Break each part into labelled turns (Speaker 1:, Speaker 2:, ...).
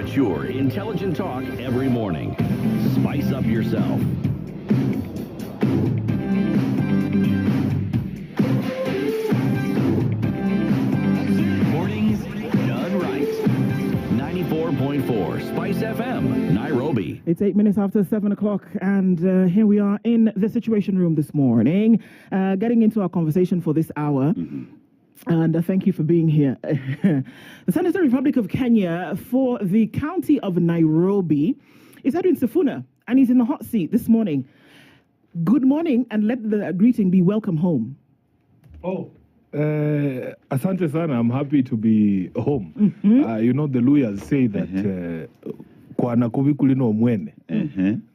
Speaker 1: mature, intelligent talk every morning. Spice up yourself. Mornings done right. 94.4 Spice FM, Nairobi.
Speaker 2: It's 8 minutes after 7 o'clock, and here we are in the Situation Room this morning, getting into our conversation for this hour. And thank you for being here. The Senator Republic of Kenya for the county of Nairobi is Edwin Sifuna, and he's in the hot seat this morning. Good morning, and let the greeting be welcome home.
Speaker 3: Asante sana, I'm happy to be home. You know, the lawyers say that kwa nakubi kulino mwene,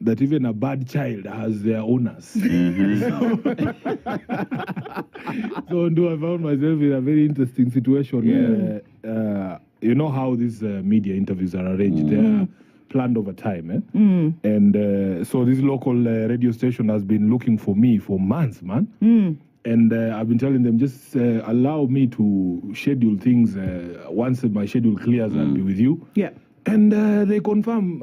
Speaker 3: that even a bad child has their owners. So I found myself in a very interesting situation. You know how these media interviews are arranged. They are planned over time. And so this local radio station has been looking for me for months, man. And I've been telling them, just allow me to schedule things. Once my schedule clears, I'll be with you.
Speaker 2: Yeah.
Speaker 3: And I confirm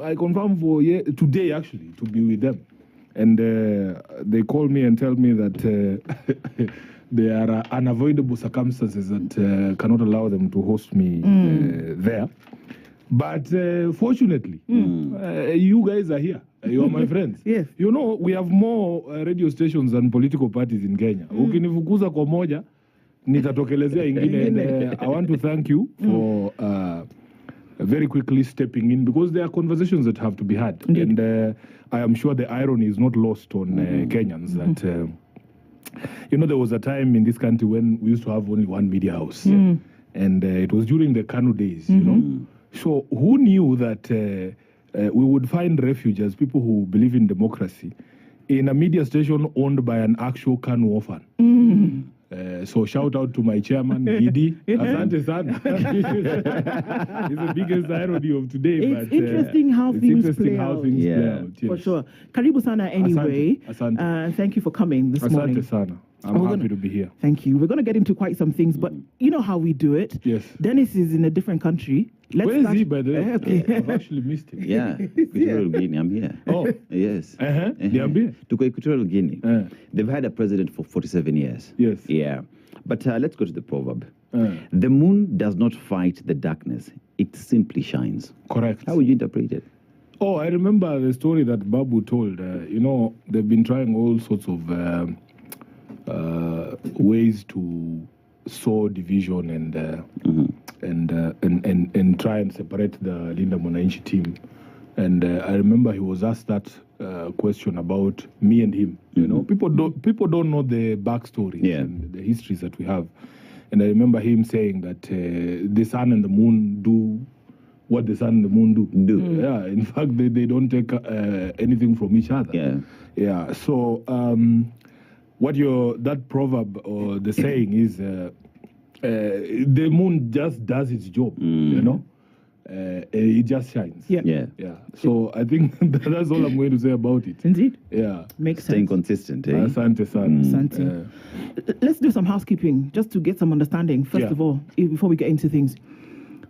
Speaker 3: for today, actually, to be with them. And they call me and tell me that there are unavoidable circumstances that cannot allow them to host me there. But fortunately, you guys are here. You are my friends.
Speaker 2: Yes.
Speaker 3: You know, we have more radio stations than political parties in Kenya. Ukinifukuza kwa moja, nitatokelezea ingine. And I want to thank you for very quickly stepping in, because there are conversations that have to be had.
Speaker 2: Indeed.
Speaker 3: And I am sure the irony is not lost on Kenyans that, you know, there was a time in this country when we used to have only one media house. And it was during the Kanu days, you know. So who knew that we would find refuge as people who believe in democracy in a media station owned by an actual Kanu orphan? So shout out to my chairman, Gidi. Asante sana. It's the biggest irony of today.
Speaker 2: It's interesting how things play out.
Speaker 3: Yes.
Speaker 2: For sure. Karibu sana anyway.
Speaker 3: Asante.
Speaker 2: Thank you for coming this morning.
Speaker 3: Asante sana. I'm happy to be here.
Speaker 2: Thank you. We're going to get into quite some things, but you know how we do it.
Speaker 3: Yes.
Speaker 2: Dennis is in a different country.
Speaker 3: Where is he, by the way?
Speaker 2: Okay.
Speaker 3: I've actually missed him.
Speaker 4: Yeah, Equatorial Guinea, I'm here.
Speaker 3: Oh.
Speaker 4: Yes.
Speaker 3: Niambie.
Speaker 4: To Equatorial Guinea. They've had a president for 47 years.
Speaker 3: Yes.
Speaker 4: Yeah. But let's go to the proverb. The moon does not fight the darkness. It simply shines.
Speaker 3: Correct.
Speaker 4: How would you interpret it?
Speaker 3: Oh, I remember the story that Babu told. You know, they've been trying all sorts of ways to sow division and try and separate the Linda Mwananchi team. And I remember he was asked that question about me and him. You know, people don't know the backstories and the histories that we have. And I remember him saying that the sun and the moon do what the sun and the moon do. Yeah. In fact, they don't take anything from each other.
Speaker 4: Yeah.
Speaker 3: Yeah. So that proverb or the saying is, the moon just does its job. You know. It just shines.
Speaker 2: Yeah.
Speaker 3: So I think that's all I'm going to say about it.
Speaker 2: Indeed.
Speaker 3: Yeah.
Speaker 2: Makes
Speaker 4: Staying
Speaker 2: sense.
Speaker 4: consistent, eh?
Speaker 3: Asante sana.
Speaker 2: Asante. Let's do some housekeeping just to get some understanding. First of all, before we get into things,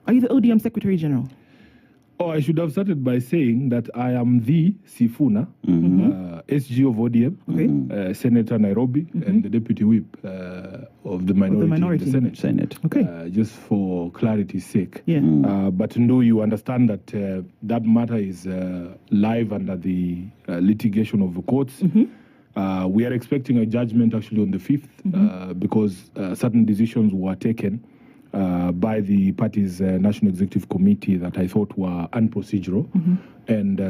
Speaker 2: are you the ODM Secretary General?
Speaker 3: Oh, I should have started by saying that I am the Sifuna, SG of ODM, Senator Nairobi, and the Deputy Whip of the minority in the
Speaker 4: Senate.
Speaker 2: Okay.
Speaker 3: Just for clarity's sake.
Speaker 2: Yeah.
Speaker 3: But no, you understand that that matter is live under the litigation of the courts. We are expecting a judgment actually on the 5th because certain decisions were taken by the party's National Executive Committee that I thought were unprocedural. And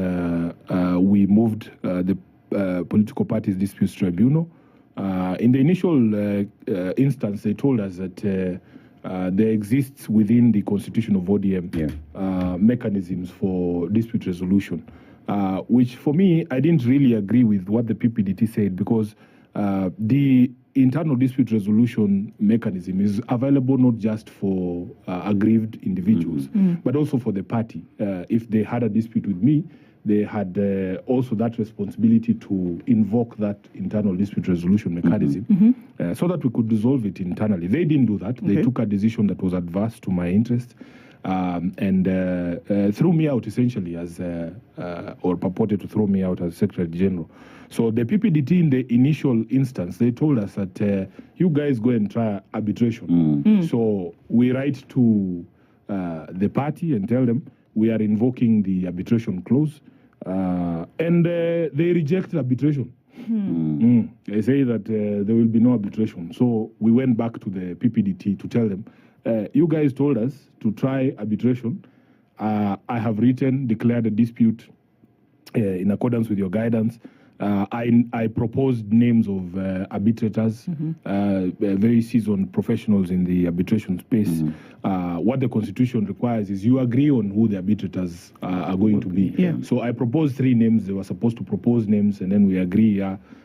Speaker 3: we moved the Political Parties Disputes Tribunal. In the initial instance, they told us that there exists within the constitution of ODM mechanisms for dispute resolution, which for me, I didn't really agree with what the PPDT said, because the internal dispute resolution mechanism is available not just for aggrieved individuals, but also for the party. If they had a dispute with me, they had also that responsibility to invoke that internal dispute resolution mechanism so that we could resolve it internally. They didn't do that. They took a decision that was adverse to my interest. and threw me out essentially as, or purported to throw me out as Secretary General. So the PPDT in the initial instance, they told us that you guys go and try arbitration. So we write to the party and tell them we are invoking the arbitration clause, and they reject arbitration. They say that there will be no arbitration. So we went back to the PPDT to tell them, you guys told us to try arbitration. I have declared a dispute in accordance with your guidance. I proposed names of arbitrators, very seasoned professionals in the arbitration space. What the Constitution requires is you agree on who the arbitrators are going to be.
Speaker 2: Yeah.
Speaker 3: So I proposed 3 names. They were supposed to propose names, and then we agree,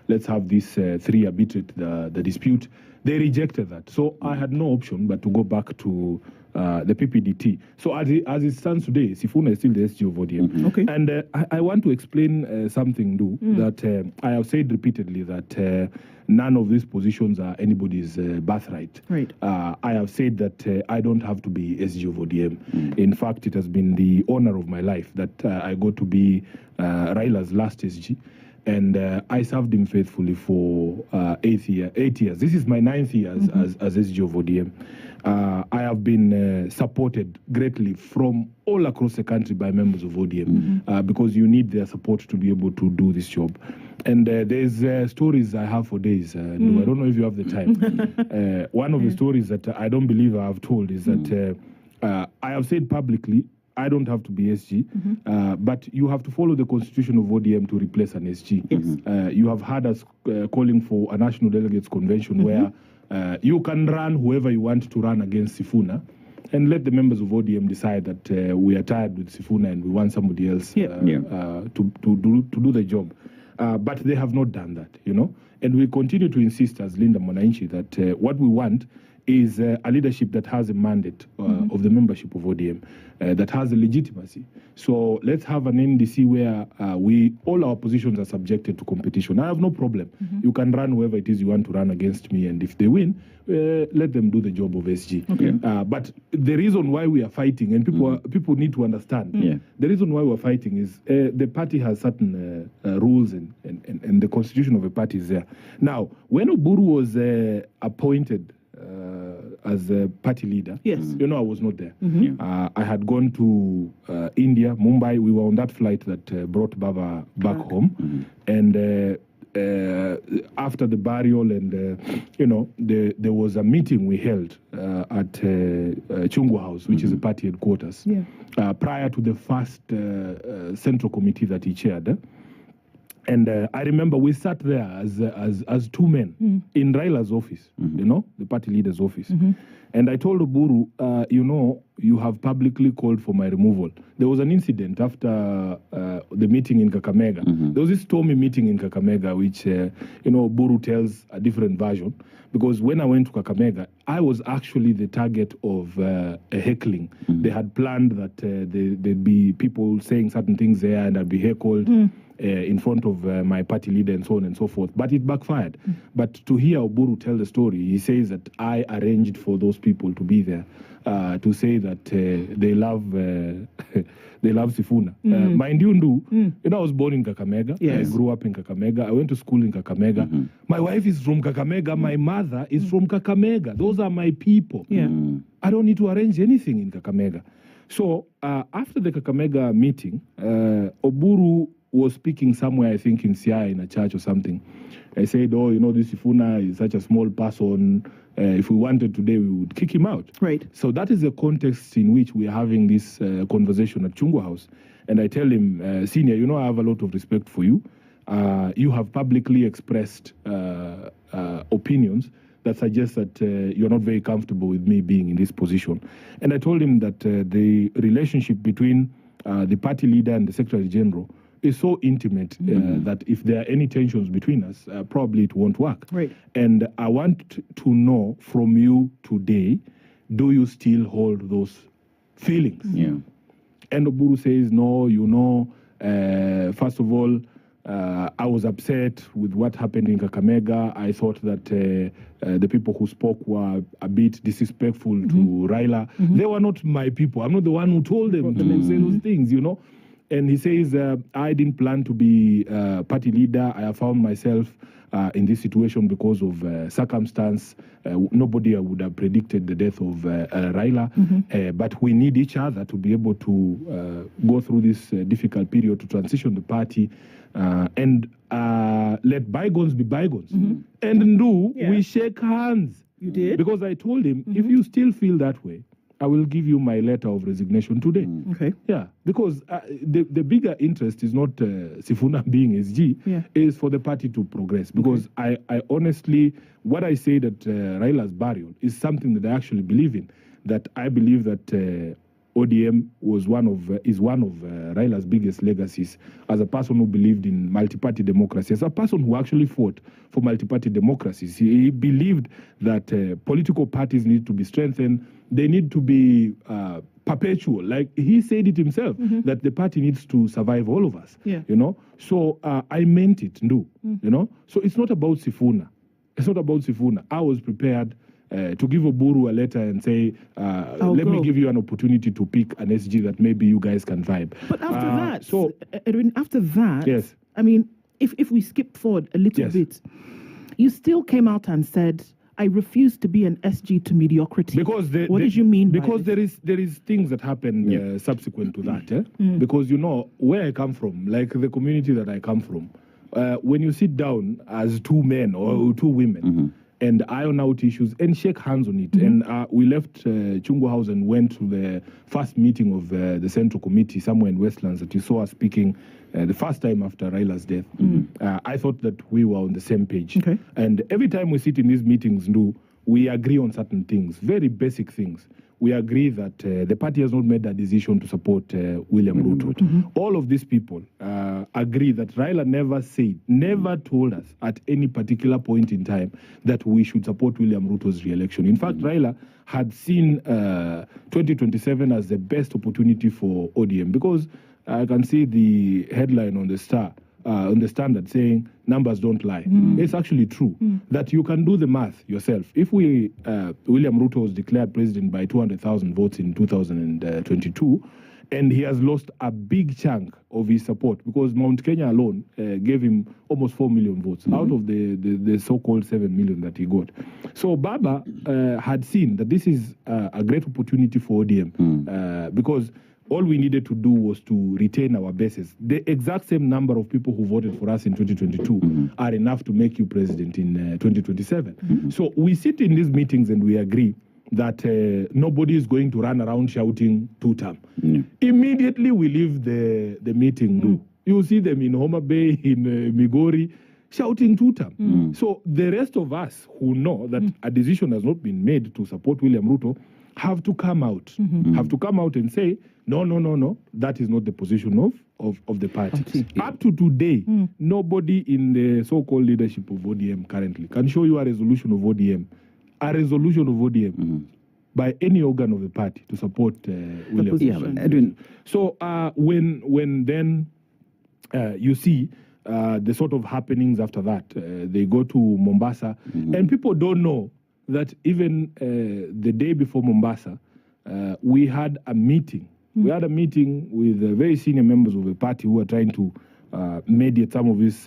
Speaker 3: let's have these 3 arbitrate the dispute. They rejected that. So I had no option but to go back to the PPDT. So as it stands today, Sifuna is still the SG of ODM.
Speaker 2: Okay.
Speaker 3: And I want to explain something, that I have said repeatedly that none of these positions are anybody's birthright.
Speaker 2: Right.
Speaker 3: I have said that I don't have to be SG of ODM. In fact, it has been the honor of my life that I got to be Raila's last SG. And I served him faithfully for 8 years. This is my 9th year as SG of ODM. I have been supported greatly from all across the country by members of ODM because you need their support to be able to do this job. And there's stories I have for days. I don't know if you have the time. One of the stories that I don't believe I have told is that I have said publicly, I don't have to be SG, but you have to follow the constitution of ODM to replace an SG. Yes. You have heard us calling for a national delegates convention where you can run whoever you want to run against Sifuna, and let the members of ODM decide that we are tired with Sifuna and we want somebody else to do the job. But they have not done that, and we continue to insist as Linda Mwananchi that what we want is a leadership that has a mandate of the membership of ODM, that has a legitimacy. So let's have an NDC where all our positions are subjected to competition. I have no problem. You can run whoever it is you want to run against me, and if they win, let them do the job of SG. Okay. But the reason why we are fighting, and people need to understand, the reason why we're fighting is the party has certain rules, and the constitution of a party is there. Now, when Oburu was appointed as a party leader,
Speaker 2: yes,
Speaker 3: I was not there. I had gone to India, Mumbai. We were on that flight that brought Baba back home, and after the burial, and there was a meeting we held at Chungwa House, which is a party headquarters, prior to the first central committee that he chaired. And I remember we sat there as 2 men in Raila's office, the party leader's office. And I told Oburu, you have publicly called for my removal. There was an incident after the meeting in Kakamega. There was this stormy meeting in Kakamega, which, Oburu tells a different version. Because when I went to Kakamega, I was actually the target of a heckling. They had planned that there'd be people saying certain things there, and I'd be heckled in front of my party leader and so on and so forth. But it backfired. But to hear Oburu tell the story, he says that I arranged for those people to be there to say that they love Sifuna. Mind you, I was born in Kakamega. Yes. I grew up in Kakamega. I went to school in Kakamega. My wife is from Kakamega. My mother is from Kakamega. Those are my people. I don't need to arrange anything in Kakamega. So after the Kakamega meeting, Oburu was speaking somewhere, I think in Siaya, in a church or something. I said, this Sifuna is such a small person. If we wanted today, we would kick him out.
Speaker 2: Right.
Speaker 3: So that is the context in which we are having this conversation at Chungwa House. And I tell him, Senior, I have a lot of respect for you. You have publicly expressed opinions that suggest that you're not very comfortable with me being in this position. And I told him that the relationship between the party leader and the Secretary General is so intimate that if there are any tensions between us, probably it won't work.
Speaker 2: Right.
Speaker 3: And I want to know from you today, do you still hold those feelings?
Speaker 4: Yeah.
Speaker 3: And Oburu says, no, first of all, I was upset with what happened in Kakamega. I thought that the people who spoke were a bit disrespectful to Raila. They were not my people. I'm not the one who told them to say those things, you know. And he says, I didn't plan to be party leader. I have found myself in this situation because of circumstance. Nobody would have predicted the death of Raila. But we need each other to be able to go through this difficult period to transition the party and let bygones be bygones. And we shake hands.
Speaker 2: You did?
Speaker 3: Because I told him, if you still feel that way, I will give you my letter of resignation today.
Speaker 2: Okay.
Speaker 3: Yeah, because the bigger interest is not Sifuna being SG, is for the party to progress. Because I honestly, what I say that Raila's burial is something that I actually believe in. That I believe that ODM is one of Raila's biggest legacies as a person who believed in multi-party democracy, as a person who actually fought for multi-party democracies. He believed that political parties need to be strengthened. They need to be perpetual. Like he said it himself, that the party needs to survive all of us.
Speaker 2: Yeah.
Speaker 3: You know? So I meant it, you know? So it's not about Sifuna. It's not about Sifuna. I was prepared to give Oburu a letter and say, let me give you an opportunity to pick an SG that maybe you guys can vibe.
Speaker 2: But after Edwin, after that,
Speaker 3: yes.
Speaker 2: I mean, if we skip forward a little bit, you still came out and said, I refuse to be an SG to mediocrity.
Speaker 3: Because
Speaker 2: what did you mean?
Speaker 3: Because there is things that happen subsequent to that. Because you know where I come from, like the community that I come from. When you sit down as two men or two women and iron out issues and shake hands on it, and we left Chungu House and went to the first meeting of the Central Committee somewhere in Westlands that you saw us speaking the first time after Raila's death. I thought that we were on the same page.
Speaker 2: Okay.
Speaker 3: And every time we sit in these meetings, we agree on certain things, very basic things. We agree that the party has not made a decision to support William Ruto. All of these people agree that Raila never told us at any particular point in time that we should support William Ruto's re-election. In fact, Raila had seen 2027 as the best opportunity for ODM, because I can see the headline on the Star, on the Standard, saying numbers don't lie. It's actually true that you can do the math yourself. If William Ruto was declared president by 200,000 votes in 2022, and he has lost a big chunk of his support, because Mount Kenya alone gave him almost 4 million votes out of the so-called 7 million that he got. So Baba had seen that this is a great opportunity for ODM because all we needed to do was to retain our bases. The exact same number of people who voted for us in 2022 are enough to make you president in 2027. So we sit in these meetings and we agree that nobody is going to run around shouting two-term. Immediately we leave the meeting. You see them in Homa Bay, in Migori, shouting two-term. So the rest of us who know that a decision has not been made to support William Ruto have to come out, and say, no, that is not the position of the party. Up to today, nobody in the so-called leadership of ODM currently can show you a resolution of ODM by any organ of the party to support William.
Speaker 4: Yeah, Edwin.
Speaker 3: So when then you see the sort of happenings after that, they go to Mombasa, and people don't know that even the day before Mombasa, we had a meeting. We had a meeting with very senior members of the party who were trying to mediate some of these,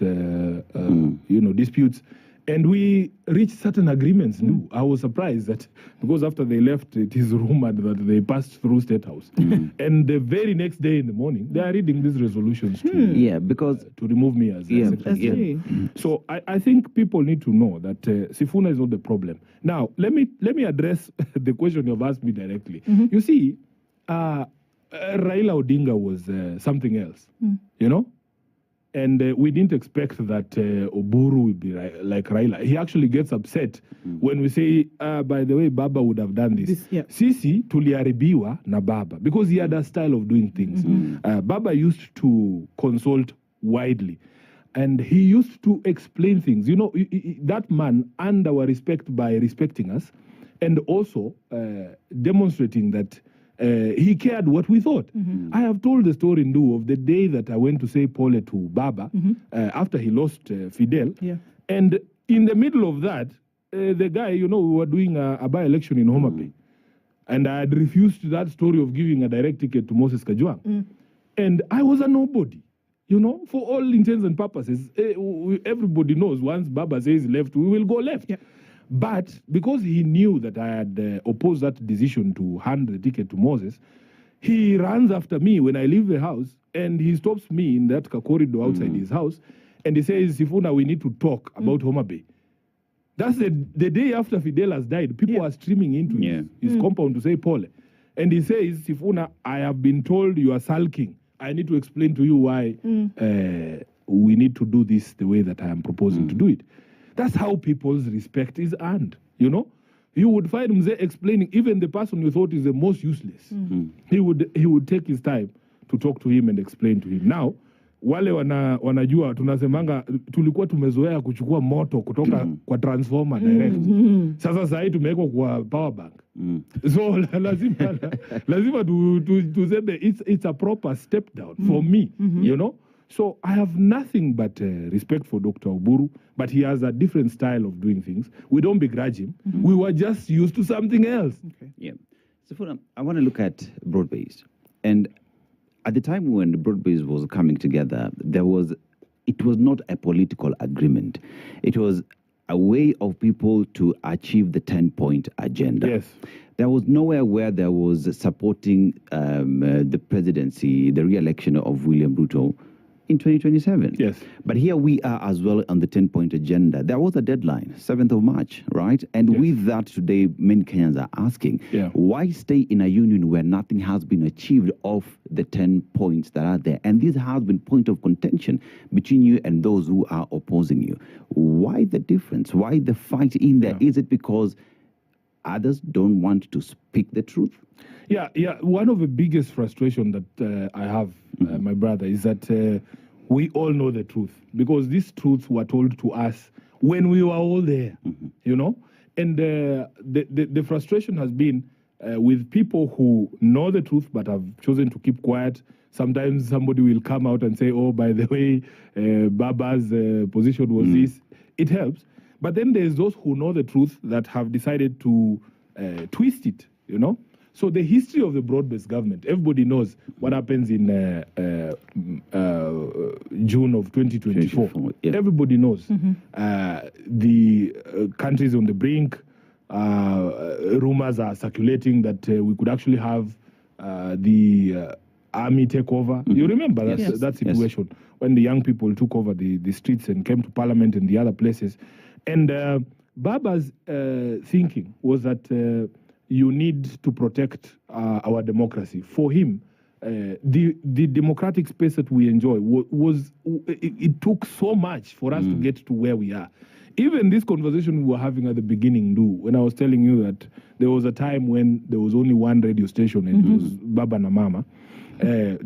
Speaker 3: disputes. And we reached certain agreements. I was surprised that because after they left, it is rumored that they passed through State House. And the very next day in the morning, they are reading these resolutions
Speaker 4: because
Speaker 3: to remove me as secretary. So I think people need to know that Sifuna is not the problem. Now, let me address the question you've asked me directly. You see, Raila Odinga was something else, you know? And we didn't expect that Oburu would be like Raila. He actually gets upset when we say, by the way, Baba would have done this. Sisi tuliaribiwa na Baba because he had a style of doing things. Baba used to consult widely. And he used to explain things. You know, that man earned our respect by respecting us and also demonstrating that he cared what we thought. I have told the story in Ndu of the day that I went to say Pole to Baba after he lost Fidel.
Speaker 2: Yeah.
Speaker 3: And in the middle of that, the guy, we were doing a by-election in Homa Bay. And I had refused that story of giving a direct ticket to Moses Kajwang. And I was a nobody. For all intents and purposes, everybody knows once Baba says left, we will go left.
Speaker 2: Yeah.
Speaker 3: But because he knew that I had opposed that decision to hand the ticket to Moses, he runs after me when I leave the house and he stops me in that corridor outside his house and he says, Sifuna, we need to talk about Homa Bay. That's the day after Fidel has died. People are streaming into his compound to say Pole. And he says, Sifuna, I have been told you are sulking. I need to explain to you why we need to do this the way that I am proposing to do it. That's how people's respect is earned, You would find Mzee explaining, even the person you thought is the most useless. He would take his time to talk to him and explain to him. Now, wale wanajua tunasemanga tulikuwa tumezoea kuchukua moto kutoka kwa transformer direct. Sasa sahi tumewekwa kwa power bank. So lazima tuseme it's a proper step down for me, So I have nothing but respect for Dr. Oburu, but he has a different style of doing things. We don't begrudge him. We were just used to something else.
Speaker 4: Okay. Yeah. So I want to look at broad-based. And at the time when the broad-based was coming together, it was not a political agreement. It was a way of people to achieve the 10-point agenda.
Speaker 3: Yes.
Speaker 4: There was nowhere where there was supporting the presidency, the re-election of William Ruto in 2027.
Speaker 3: Yes.
Speaker 4: But here we are as well on the 10-point agenda. There was a deadline, 7th of March, right? And with that today, many Kenyans are asking, why stay in a union where nothing has been achieved of the 10 points that are there? And this has been point of contention between you and those who are opposing you. Why the difference? Why the fight in there? Is it because others don't want to speak the truth?
Speaker 3: Yeah. One of the biggest frustration that I have, my brother, is that we all know the truth because these truths were told to us when we were all there, And the frustration has been with people who know the truth but have chosen to keep quiet. Sometimes somebody will come out and say, oh, by the way, Baba's position was this. It helps. But then there's those who know the truth that have decided to twist it, So the history of the broad-based government, everybody knows what happens in June of 2024. Everybody knows. The countries on the brink, rumors are circulating that we could actually have the army take over. You remember that situation when the young people took over the streets and came to parliament and the other places. And Baba's thinking was that you need to protect our democracy. For him, the democratic space that we enjoy it took so much for us to get to where we are. Even this conversation we were having at the beginning, when I was telling you that there was a time when there was only one radio station and it was Baba na Mama.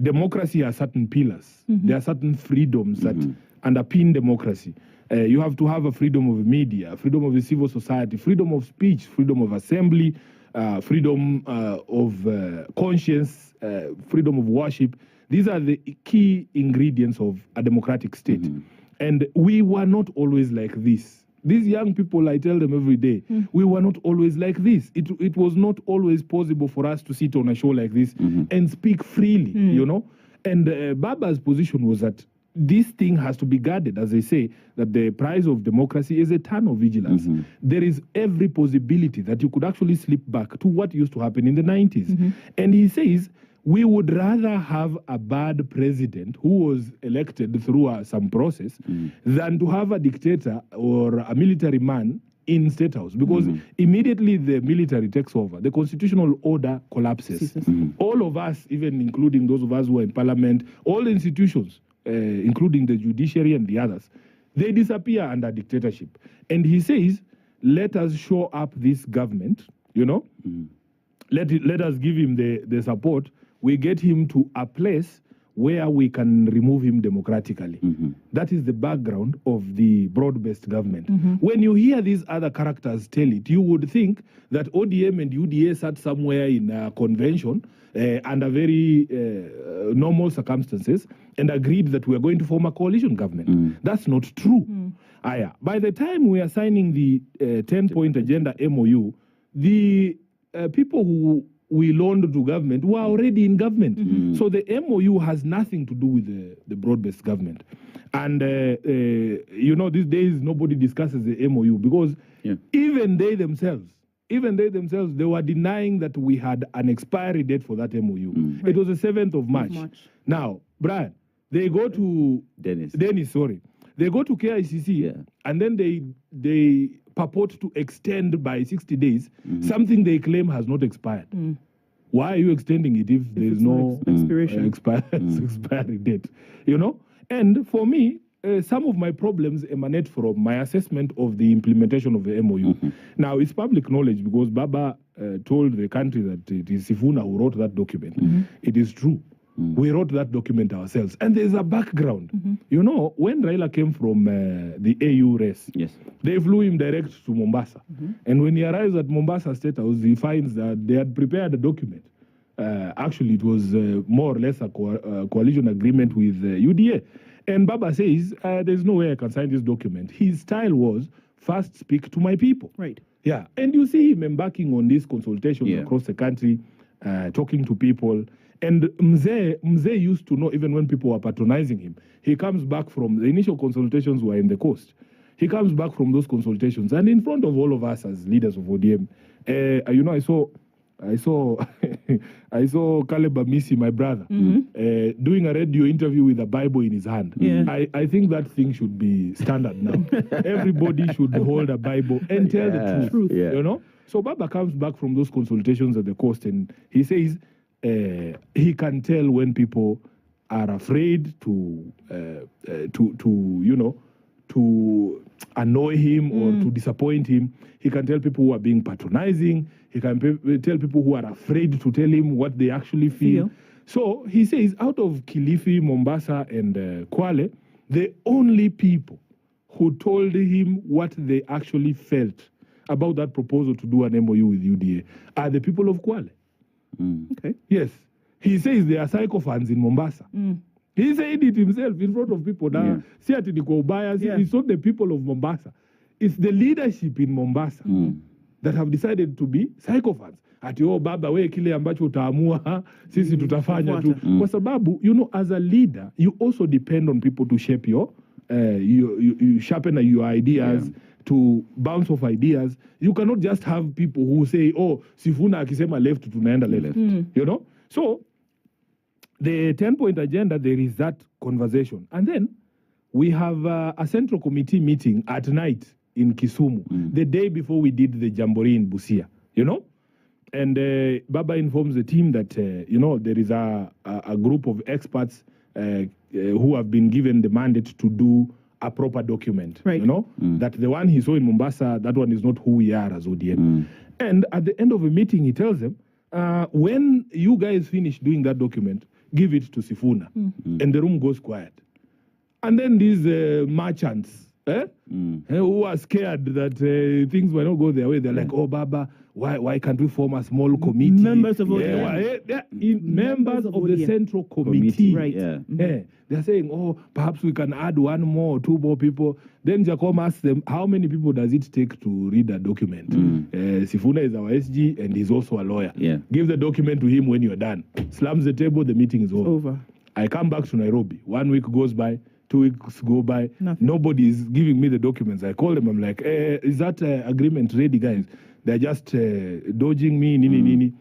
Speaker 3: Democracy has certain pillars. There are certain freedoms that underpin democracy. You have to have a freedom of media, freedom of the civil society, freedom of speech, freedom of assembly, freedom of conscience, freedom of worship. These are the key ingredients of a democratic state. And we were not always like this. These young people, I tell them every day, we were not always like this. It was not always possible for us to sit on a show like this and speak freely, And Baba's position was that this thing has to be guarded, as they say, that the price of democracy is eternal vigilance. There is every possibility that you could actually slip back to what used to happen in the 90s. And he says, we would rather have a bad president who was elected through some process than to have a dictator or a military man in State House, because immediately the military takes over, the constitutional order collapses. All of us, even including those of us who are in parliament, all the institutions, including the judiciary and the others, they disappear under dictatorship. And he says, let us show up this government, let us give him the support. We get him to a place where we can remove him democratically. That is the background of the broad-based government. When you hear these other characters tell it, you would think that ODM and UDA sat somewhere in a convention under very normal circumstances and agreed that we are going to form a coalition government. That's not true. By the time we are signing the 10-point agenda MOU, the people who we loaned to government were already in government. So the MOU has nothing to do with the broad-based government. And, you know, these days nobody discusses the MOU because even they themselves, they were denying that we had an expiry date for that MOU. It was the 7th of March. Now, Brian, they go to... Dennis, sorry. They go to KICC and then they purport to extend by 60 days something they claim has not expired. Why are you extending it if there is no expiry date? You know? And for me, some of my problems emanate from my assessment of the implementation of the MOU. Now, it's public knowledge because Baba told the country that it is Sifuna who wrote that document. It is true. We wrote that document ourselves. And there's a background. You know, when Raila came from the AU race, they flew him direct to Mombasa. And when he arrives at Mombasa State House, he finds that they had prepared a document. Actually, it was more or less a coalition agreement with UDA. And Baba says, there's no way I can sign this document. His style was, first speak to my people. Yeah. And you see him embarking on these consultations across the country, talking to people. And Mzee used to know even when people were patronizing him. He comes back from the initial consultations were in the coast. He comes back from those consultations and in front of all of us as leaders of ODM, you know, I saw Caleb Amisi, my brother, doing a radio interview with a Bible in his hand. I think that thing should be standard now. Everybody should hold a Bible and tell the truth. You know? So Baba comes back from those consultations at the coast and he says, he can tell when people are afraid to you know, to annoy him or to disappoint him. He can tell people who are being patronizing. He can tell people who are afraid to tell him what they actually feel. So he says out of Kilifi, Mombasa, and Kwale, the only people who told him what they actually felt about that proposal to do an MOU with UDA are the people of Kwale. Okay. Yes. He says they are psychophans in Mombasa. He said it himself in front of people. Now, it's not the people of Mombasa. It's the leadership in Mombasa that have decided to be psychophans. Ati baba we kile ambacho utaamua sisi tutafanya tu. Kwa sababu, you know, as a leader, you also depend on people to shape you sharpen your ideas, to bounce off ideas. You cannot just have people who say, oh, Sifuna akisema left, tunaenda left. You know? So, the 10-point agenda, there is that conversation. And then, we have a central committee meeting at night in Kisumu, the day before we did the Jamboree in Busia. You know? And Baba informs the team that, you know, there is a group of experts who have been given the mandate to do a proper document, you know, that the one he saw in Mombasa, that one is not who we are as ODM. And at the end of the meeting, he tells them, when you guys finish doing that document, give it to Sifuna. And the room goes quiet. And then these merchants, who are scared that things might not go their way, they're like, oh, Baba, why can't we form a small committee?
Speaker 2: Members of ODM.
Speaker 3: Members of the central committee. They're saying, oh, perhaps we can add one more or two more people. Then Jacob asks them, how many people does it take to read a document? Sifuna is our SG and he's also a lawyer. Give the document to him when you're done. Slams the table, the meeting is over. I come back to Nairobi. 1 week goes by. 2 weeks go by. Nobody is giving me the documents. I call them. I'm like, is that agreement ready, guys? They're just dodging me. Nini.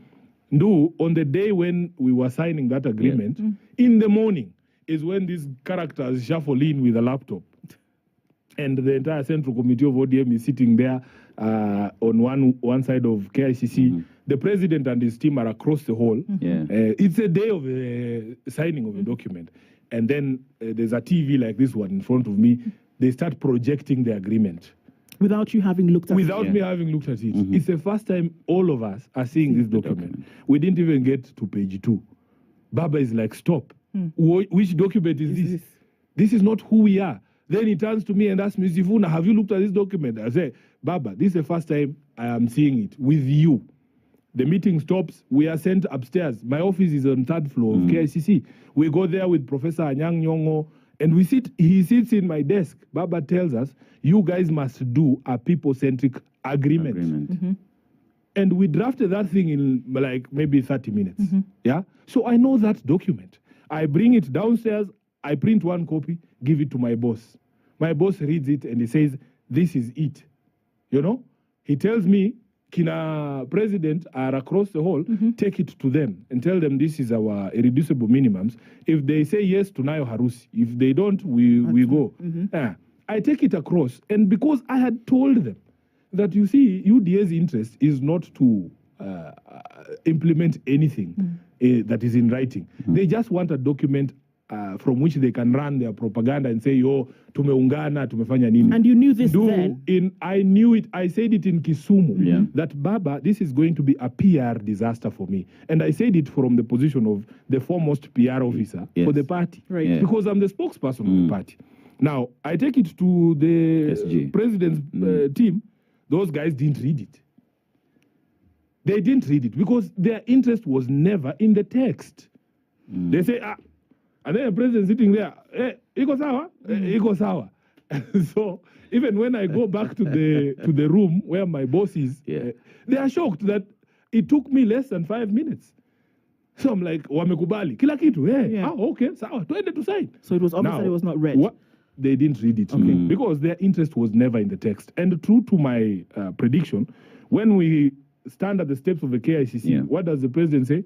Speaker 3: No, on the day when we were signing that agreement, in the morning is when these characters shuffle in with a laptop. And the entire Central Committee of ODM is sitting there on one side of KICC. The president and his team are across the hall. It's a day of signing of a document. And then there's a TV like this one in front of me. They start projecting the agreement.
Speaker 2: Without you having looked at it?
Speaker 3: Without me having looked at it. It's the first time all of us are seeing this document. We didn't even get to page 2. Baba is like, stop. Which document is this? This is not who we are. Then he turns to me and asks me, Sifuna, have you looked at this document? I say, Baba, this is the first time I am seeing it with you. The meeting stops. We are sent upstairs. My office is on 3rd floor of KICC. We go there with Professor Anyang Nyong'o, and he sits in my desk. Baba tells us, you guys must do a people-centric agreement. And we drafted that thing in like maybe 30 minutes. Yeah. So I know that document. I bring it downstairs. I print one copy, give it to my boss. My boss reads it and he says, this is it. You know, he tells me, Kina president are across the hall, take it to them and tell them this is our irreducible minimums. If they say yes to Nayo Harusi, if they don't, we go. I take it across, and because I had told them that, you see, UDA's interest is not to implement anything that is in writing. They just want a document from which they can run their propaganda and say, yo, tumeungana, tumefanya nini.
Speaker 2: And you knew this then?
Speaker 3: I knew it. I said it in Kisumu, that, Baba, this is going to be a PR disaster for me. And I said it from the position of the foremost PR officer for the party. Because I'm the spokesperson of the party. Now, I take it to the president's team. Those guys didn't read it. They didn't read it because their interest was never in the text. They say, and then the president sitting there, iko sawa? Iko sawa. So even when I go back to the room where my boss is, they are shocked that it took me less than 5 minutes. So I'm like, wamekubali kila kitu. Okay, sawa, twende to sign.
Speaker 2: So it was obvious that it was not read.
Speaker 3: They didn't read it because their interest was never in the text. And true to my prediction, when we stand at the steps of the KICC, what does the president say?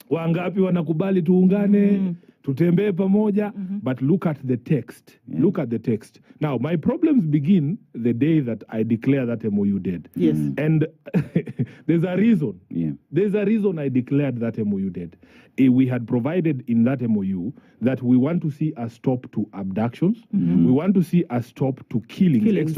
Speaker 3: Wangapi wanakubali tuungane, tutembee pamoja, but look at the text. Look at the text. Now, my problems begin the day that I declare that MOU dead. And there's a reason. There's a reason I declared that MOU dead. We had provided in that MOU that we want to see a stop to abductions. We want to see a stop to killings.